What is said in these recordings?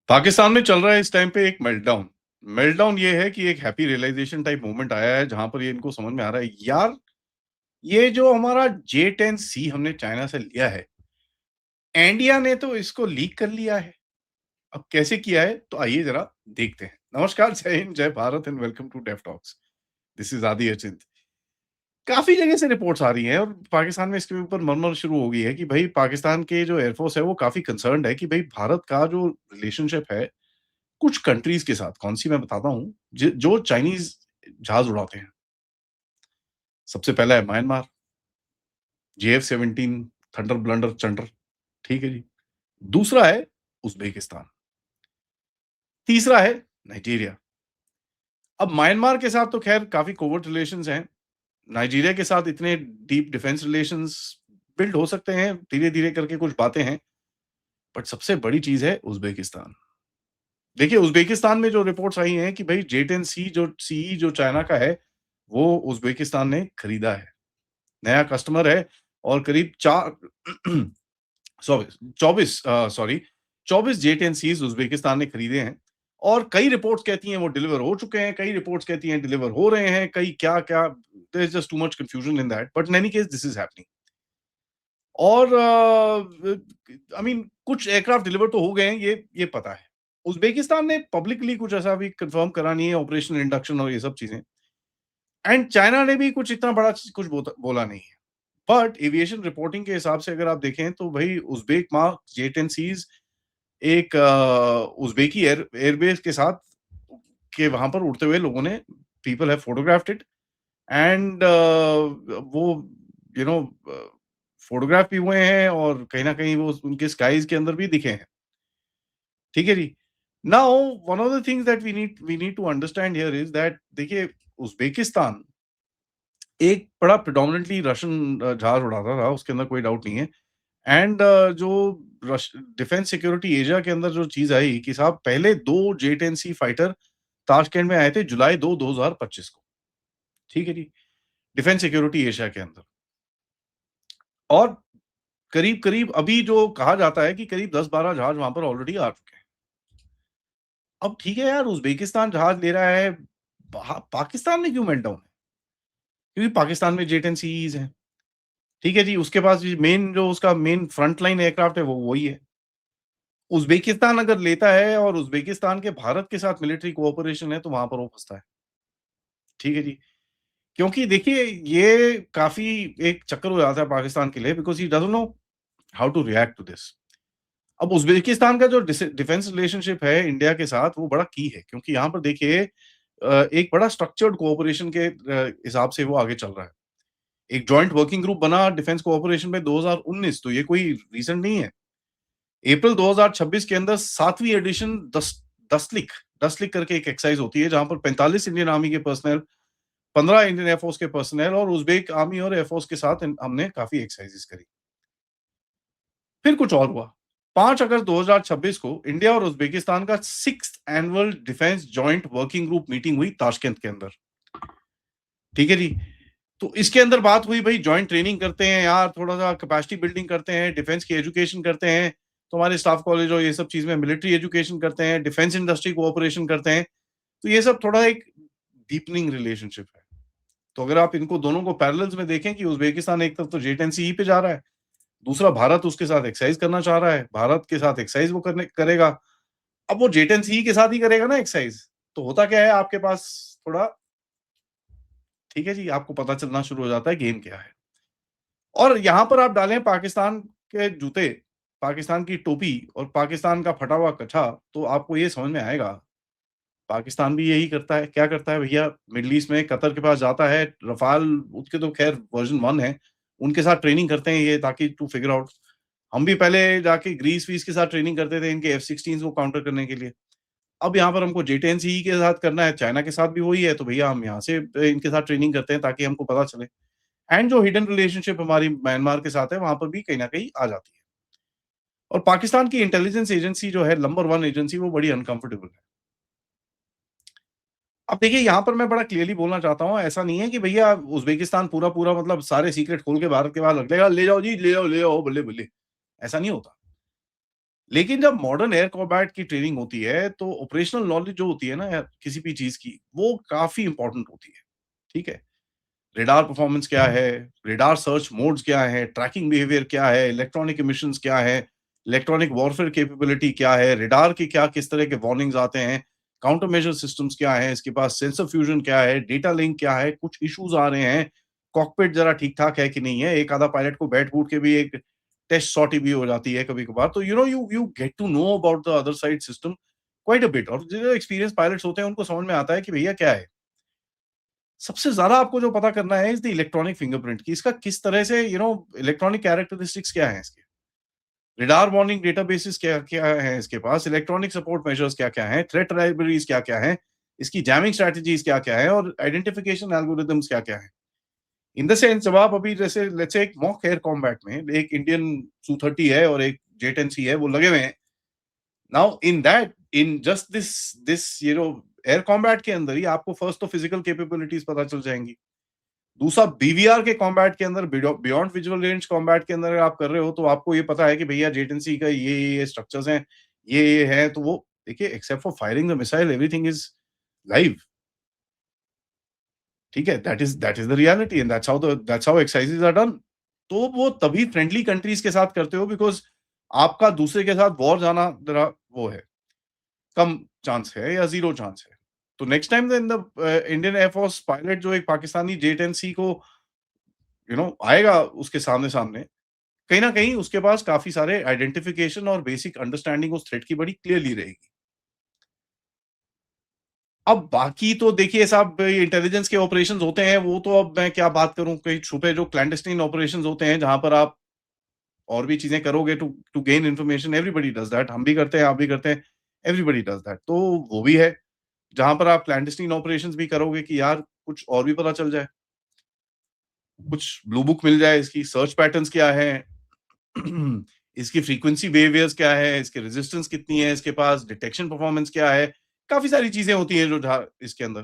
पाकिस्तान में चल रहा है इस टाइम पे एक मेल्टडाउन। मेल्टडाउन ये है कि एक हैप्पी रियलाइजेशन टाइप मोमेंट आया है जहां पर ये इनको समझ में आ रहा है यार, ये जो हमारा J10C हमने चाइना से लिया है, इंडिया ने तो इसको लीक कर लिया है। अब कैसे किया है तो आइए जरा देखते हैं। नमस्कार, जय हिंद, जय Bharat and welcome to Def Talks. This is Aadi Achint. काफी जगह से रिपोर्ट्स आ रही हैं और पाकिस्तान में इसके ऊपर मरमर शुरू हो गई है कि भाई पाकिस्तान के जो एयरफोर्स है वो काफी कंसर्न्ड है कि भाई भारत का जो रिलेशनशिप है कुछ कंट्रीज के साथ, कौन-सी मैं बताता हूँ, ज जो चाइनीज़ जहाज़ उड़ाते हैं। सबसे पहला है म्यांमार, JF-17 थंडर ब्लंडर चंडर, ठीक है जी। दूसरा है उज़्बेकिस्तान, तीसरा है नाइजीरिया। अब म्यांमार के साथ तो ख़ैर काफ़ी कोवर्ट रिलेशंस हैं। नाइजीरिया के साथ इतने डीप डिफेंस रिलेशंस बिल्ड हो सकते हैं, धीरे-धीरे करके कुछ बातें हैं, बट सबसे बड़ी चीज़ है उज़्बेकिस्तान। देखिए, उज़्बेकिस्तान में जो रिपोर्ट्स आई हैं कि भई J10C जो चाइना का है, वो उज़्बेकिस्तान ने खरीदा है। नया कस्टमर है और करीब 4 सॉरी 24 J10Cs उज़्बेकिस्तान ने खरीदे हैं और कई रिपोर्ट्स कहती हैं वो डिलीवर हो चुके हैं, कई रिपोर्ट्स कहती हैं डिलीवर हो रहे हैं, कई क्या-क्या, there is just too much confusion in that, but in any case this is happening. और आई मीन कुछ एयरक्राफ्ट डिलीवर तो हो गए हैं, ये पता है। उज़्बेकिस्तान ने पब्लिकली कुछ ऐसा अभी कन्फर्म करा नहीं है, ऑपरेशनल इंडक्शन और ये सब चीज़ें, एंड चाइना ने भी कुछ इतना बड़ा कुछ बोला नहीं है। बट एविएशन रिपोर्टिंग के हिसाब से अगर आप देखें तो भई उज़्बेक मार्क J10Cs एक उज़्बेकी एयरबेस के साथ के वहाँ पर उड़ते हुए लोगों ने, people have photographed it and वो यू नो फोटोग्राफ भी हुए हैं और कहीं न कहीं वो उनके स्काईज़ के अंदर भी दिखे हैं। ठीक है जी। Now one of the things that we need to understand here is that देखिए, उज़्बेकिस्तान एक बड़ा प्रेडोमिनेंटली रशियन जहाज उड़ाता था, उसके अंदर कोई डाउट नहीं है। एंड जो रश डिफेंस सिक्योरिटी एशिया के अंदर जो चीज़ आई कि साहब पहले 2 J10C फाइटर ताशकंद में आए थे जुलाई 2, 2025 को, ठीक है जी। डिफेंस सिक्योरिटी एशिया के अंदर और करीब-करीब अभी जो कहा जाता है कि करीब 10-12 जहाज वहाँ पर ऑलरेडी आ चुके हैं। अब ठीक है यार, उज़्बेकिस्तान जहाज ले रहा है, पाकिस्तान में क्यों मेल्टडाउन है? क्योंकि पाकिस्तान में J10Cs हैं। ठीक है जी, उसके पास मेन जो उसका मेन फ्रंट लाइन एयरक्राफ्ट है वो वही है। उज़्बेकिस्तान अगर लेता है और उज़्बेकिस्तान के भारत के साथ मिलिट्री कोऑपरेशन है तो वहाँ पर वो फँसता है। ठीक है जी। क्योंकि देखिए, ये काफ़ी एक चक्कर हो जाता है पाकिस्तान के लिए because he doesn't know how to react to this. अब उज़्बेकिस्तान का जो डिफेंस रिलेशनशिप है इंडिया के साथ वो बड़ा की है, क्योंकि यहाँ पर देखिए एक बड़ा स्ट्रक्चर्ड कोऑपरेशन के हिसाब से वो आगे चल रहा है। एक जॉइंट वर्किंग ग्रुप बना डिफेंस कोऑपरेशन में 2019, तो ये कोई रीसेंट नहीं है। अप्रैल 2026 के अंदर 7वीं एडिशन 10 लिख करके एक एक्सरसाइज होती है जहां पर 45 इंडियन आर्मी के पर्सनल, 15 इंडियन एयरफोर्स के पर्सनल और उज़्बेक आर्मी और एयरफोर्स के साथ हमने काफी एक्सरसाइजेस करी। फिर कुछ और हुआ। 5 अगस्त 2026 को इंडिया और उज़्बेकिस्तान का 6th annual defence joint working group meeting हुई ताशकंद के अंदर। ठीक है जी। तो इसके अंदर बात हुई भाई जॉइंट ट्रेनिंग करते हैं यार, थोड़ा-सा कैपेसिटी बिल्डिंग करते हैं, डिफेंस की एजुकेशन करते हैं, तुम्हारे स्टाफ कॉलेज और ये सब चीज़ में मिलिट्री एजुकेशन करते हैं, डिफेंस इंडस्ट्री कोऑपरेशन करते हैं। तो ये सब थोड़ा एक डीपनिंग रिलेशनशिप है। तो अगर आप इनको दोनों को पैरेलल्स में देखें कि उज़्बेकिस्तान एक तरफ तो J10C पे जा रहा है, दूसरा भारत उसके साथ एक्सरसाइज करना चाह रहा है, भारत के साथ एक्सरसाइज वो करने करेगा। अब वो J10C के साथ ही करेगा ना एक्सरसाइज, तो होता क्या है आपके पास थोड़ा, ठीक है जी, आपको पता चलना शुरू हो जाता है गेम क्या है। और यहाँ पर आप डालें पाकिस्तान के जूते, पाकिस्तान की टोपी और पाकिस्तान का फटा हुआ कच्छा, तो आपको ये समझ में आएगा, पाकिस्तान भी यही करता है। क्या करता है भैया, मिडल ईस्ट में कतर के पास जाता है, रफ़ाल उसके तो ख़ैर वर्ज़न 1 है, उनके साथ ट्रेनिंग करते हैं ये ताकि टू फिगर आउट। हम भी पहले जाके ग्रीस-वीस के साथ ट्रेनिंग करते थे इनके F-16s को काउंटर करने के लिए। अब यहाँ पर हमको J10C के साथ करना है, चाइना के साथ भी वही है, तो भैया हम यहाँ से इनके साथ ट्रेनिंग करते हैं ताकि हमको पता चले। एंड जो हिडन रिलेशनशिप हमारी म्यांमार के साथ है, वहाँ पर भी कहीं न कहीं आ जाती है। और पाकिस्तान की इंटेलिजेंस एजेंसी जो है नंबर 1 एजेंसी, वो बड़ी अनकंफर्टेबल है। अब देखिए, यहाँ पर मैं बड़ा क्लियरली बोलना चाहता हूँ, ऐसा नहीं है कि भैया उज़्बेकिस्तान पूरा-पूरा मतलब सारे सीक्रेट खोल के भारत के बाहर रख देगा, ले जाओ जी, ले जाओ, बल्ले-बल्ले। ऐसा नहीं होता। लेकिन जब मॉडर्न एयर कॉम्बैट की ट्रेनिंग होती है, तो ऑपरेशनल नॉलेज जो होती है ना यार, किसी भी चीज़ की, वो काफ़ी इम्पोर्टेंट होती है, ठीक है? रेडार परफॉर्मेंस क्या है, रेडार सर्च मोड्स क्या है, ट्रैकिंग बिहेवियर क्या है, इलेक्ट्रॉनिक इमिशंस क्या है, इलेक्ट्रॉनिक वॉरफेयर कैपेबिलिटी क्या है, रेडार के क्या किस तरह के वार्निंग्स आते हैं, काउंटर मेजर सिस्टम्स क्या है, इसके पास सेंसर फ्यूजन क्या है, डेटा लिंक क्या है, कुछ इश्यूज आ रहे हैं, कॉकपिट जरा ठीक-ठाक है कि नहीं है, एक आधा पायलट को बैठ-बूठ के भी एक टेस्ट सॉटी भी हो जाती है कभी-कभार। तो you get to know about the other side system quite a bit, और जो एक्सपीरियंस पायलट्स होते हैं उनको समझ में आता है कि भैया क्या है। सबसे ज़्यादा आपको जो पता करना है इज़ द इलेक्ट्रॉनिक फिंगरप्रिंट, कि इसका किस तरह से इलेक्ट्रॉनिक कैरेक्टरिस्टिक्स क्या हैं इसके? radar वार्निंग डेटाबेसेस क्या-क्या हैं इसके पास? इलेक्ट्रॉनिक सपोर्ट मेजर्स क्या-क्या हैं? थ्रेट लाइब्रेरीज़ क्या-क्या हैं? इसकी जैमिंग स्ट्रैटेजीज़ क्या-क्या हैं? और आइडेंटिफिकेशन एल्गोरिदम्स क्या-क्या हैं? इन द सेंस जब आप अभी जैसे लेट्स से एक मॉक एयर कॉम्बैट में एक इंडियन सू-30 है और एक जेट-10C है, वो लगे हुए हैं। Now in just this air combat के अंदर ही आपको फर्स्ट तो फिजिकल कैपेबिलिटीज़ पता चल जाएँगी। दूसरा बीवीआर के कॉम्बैट के अंदर, बियॉन्ड विजुअल रेंज कॉम्बैट के अंदर अगर आप कर रहे हो, तो आपको ये पता है कि भैया जेट-एंड-सी का ये स्ट्रक्चर्स हैं, ये है, तो वो देखिए except for firing the missile everything is live, ठीक है? That is the reality and that's how exercises are done. तो वो तभी फ्रेंडली कंट्रीज़ के साथ करते हो बिकॉज़ आपका दूसरे के साथ वॉर जाना ज़रा वो है, कम चांस है या ज़ीरो चांस है। तो next time in the Indian air force pilot जो एक पाकिस्तानी जेट-एंड-सी को आएगा उसके सामने-सामने, कहीं न कहीं उसके पास काफ़ी सारे आइडेंटिफिकेशन और बेसिक अंडरस्टैंडिंग उस थ्रेट की बड़ी क्लियरली रहेगी। अब बाकी तो देखिए साहब, इंटेलिजेंस के ऑपरेशंस होते हैं, वो तो अब मैं क्या बात करूँ, कई छुपे जो क्लैंडस्टीन ऑपरेशंस होते हैं, जहाँ पर आप और भी चीज़ें करोगे to to gain information, everybody does that, हम भी करते हैं, आप भी करते हैं, एवरीबॉडी डज़ दैट। तो वो भी है, जहाँ पर आप क्लैंडस्टीन ऑपरेशंस भी करोगे कि यार कुछ और भी पता चल जाए, कुछ ब्लू बुक मिल जाए, इसकी सर्च पैटर्न्स क्या हैं, इसकी फ्रीक्वेंसी बिहेवियर्स क्या है, इसकी रेजिस्टेंस कितनी है, इसके पास डिटेक्शन परफॉर्मेंस क्या है, काफ़ी सारी चीज़ें होती हैं जो इसके अंदर।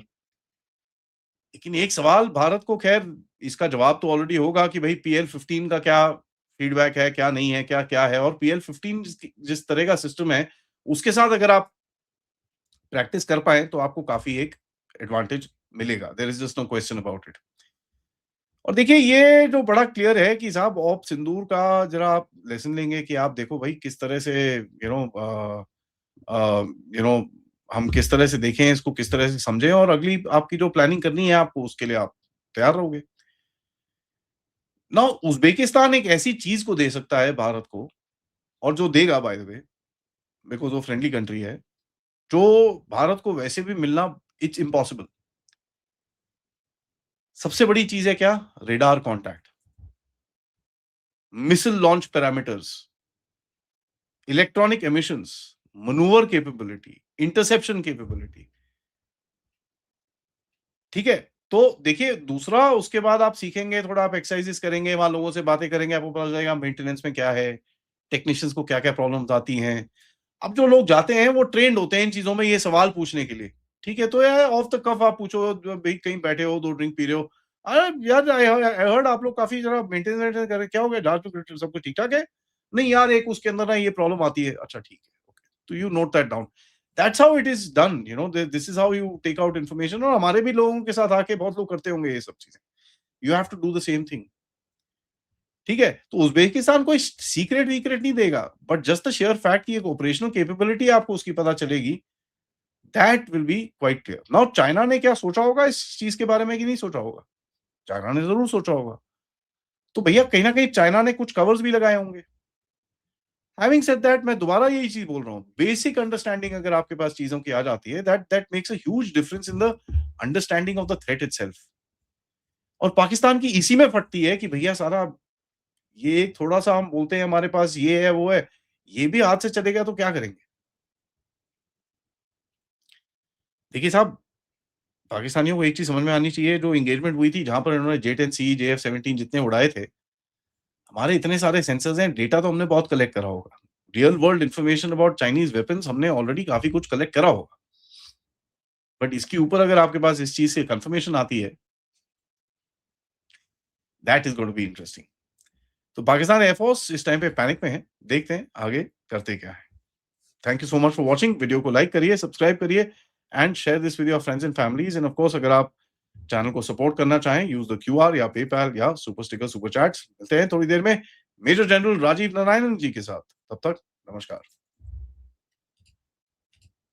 लेकिन एक सवाल भारत को ख़ैर इसका जवाब तो ऑलरेडी होगा कि भई पीएल-15 का क्या फीडबैक है, क्या नहीं है, क्या-क्या है, और पीएल-15 जिस तरह का सिस्टम है, उसके साथ अगर आप प्रैक्टिस कर पाएँ तो आपको काफ़ी एक एडवांटेज मिलेगा। There is just no question about it. और देखिए ये जो बड़ा क्लियर है कि साहब ऑप सिंदूर का ज़रा आप लेसन लेंगे कि आप देखो भाई किस तरह से you know a, you know हम किस तरह से देखें इसको, किस तरह से समझें, और अगली आपकी जो प्लानिंग करनी है आपको, उसके लिए आप तैयार रहोगे। नाउ उज़्बेकिस्तान एक ऐसी चीज़ को दे सकता है भारत को, और जो देगा बाय द वे, बिकॉज़ वो फ्रेंडली कंट्री है, जो भारत को वैसे भी मिलना इट्स इम्पॉसिबल। सबसे बड़ी चीज़ है क्या? Radar contact, missile launch parameters, electronic emissions, manoeuvre capability, interception capability, ठीक है? तो देखिए दूसरा उसके बाद आप सीखेंगे, थोड़ा आप एक्सरसाइज़ेज़ करेंगे, वहाँ लोगों से बातें करेंगे, आपको पता चलेगा मेंटेनेंस में क्या है, टेक्नीशियंस को क्या-क्या प्रॉब्लम्स आती हैं। अब जो लोग जाते हैं वो ट्रेन्ड होते हैं इन चीज़ों में ये सवाल पूछने के लिए, ठीक है? तो यार ऑफ द कफ आप पूछो, ज भई कहीं बैठे हो, 2 ड्रिंक पी रहे हो, "अरे यार आई हर्ड आप लोग काफ़ी ज़रा मेंटेनेंस वेंटेनेंस कर रहे हैं, क्या हो गया? जहाज़ में सब कुछ ठीक-ठाक है?" "नहीं यार, एक उसके अंदर ना ये प्रॉब्लम आती है।" "अच्छा ठीक है, ओके।" तो you note that down. That's how it is done, this is how you take out information, और हमारे भी लोगों के साथ आके बहुत लोग करते होंगे ये सब चीज़ें। You have to do the same thing, ठीक है? तो उज़्बेकिस्तान कोई सीक्रेट-वीक्रेट नहीं देगा, but just the sheer fact कि एक ऑपरेशनल कैपेबिलिटी आपको उसकी पता चलेगी, that will be quite clear. Now China ने क्या सोचा होगा इस चीज़ के बारे में कि नहीं सोचा होगा? चाइना ने ज़रूर सोचा होगा। तो भैया कहीं न कहीं चाइना ने कुछ कवर्स भी लगाए होंगे। हैविंग सेड दैट, मैं दोबारा यही चीज़ बोल रहा हूँ, बेसिक अंडरस्टैंडिंग अगर आपके पास चीज़ों की आ जाती है, that that makes a huge difference in the understanding of the threat itself. और पाकिस्तान की इसी में फटती है कि भैया सारा ये थोड़ा-सा हम बोलते हैं हमारे पास ये है, वो है, ये भी हाथ से चले गया तो क्या करेंगे? देखिए साहब, पाकिस्तानियों को एक चीज़ समझ में आनी चाहिए, जो एंगेजमेंट हुई थी, जहाँ पर इन्होंने जेट-10C, जेएफ-17 जितने उड़ाए थे, हमारे इतने सारे सेंसर्स हैं, डेटा तो हमने बहुत कलेक्ट करा होगा। Real world information about Chinese weapons हमने ऑलरेडी काफ़ी कुछ कलेक्ट करा होगा। बट इसके ऊपर अगर आपके पास इस चीज़ से कन्फर्मेशन आती है, that is going to be interesting. तो पाकिस्तान एयर फोर्स इस टाइम पे पैनिक में है। देखते हैं आगे करते क्या है। Thank you so much for watching. Video को लाइक करिए, सब्सक्राइब करिए and share this with your friends and families. And of course अगर आप चैनल को सपोर्ट करना चाहें, यूज द क्यूआर या पेपैल या सुपर स्टिकर, सुपर चैट्स। मिलते हैं थोड़ी देर में मेजर जनरल राजीव नारायणन जी के साथ। तब तक नमस्कार।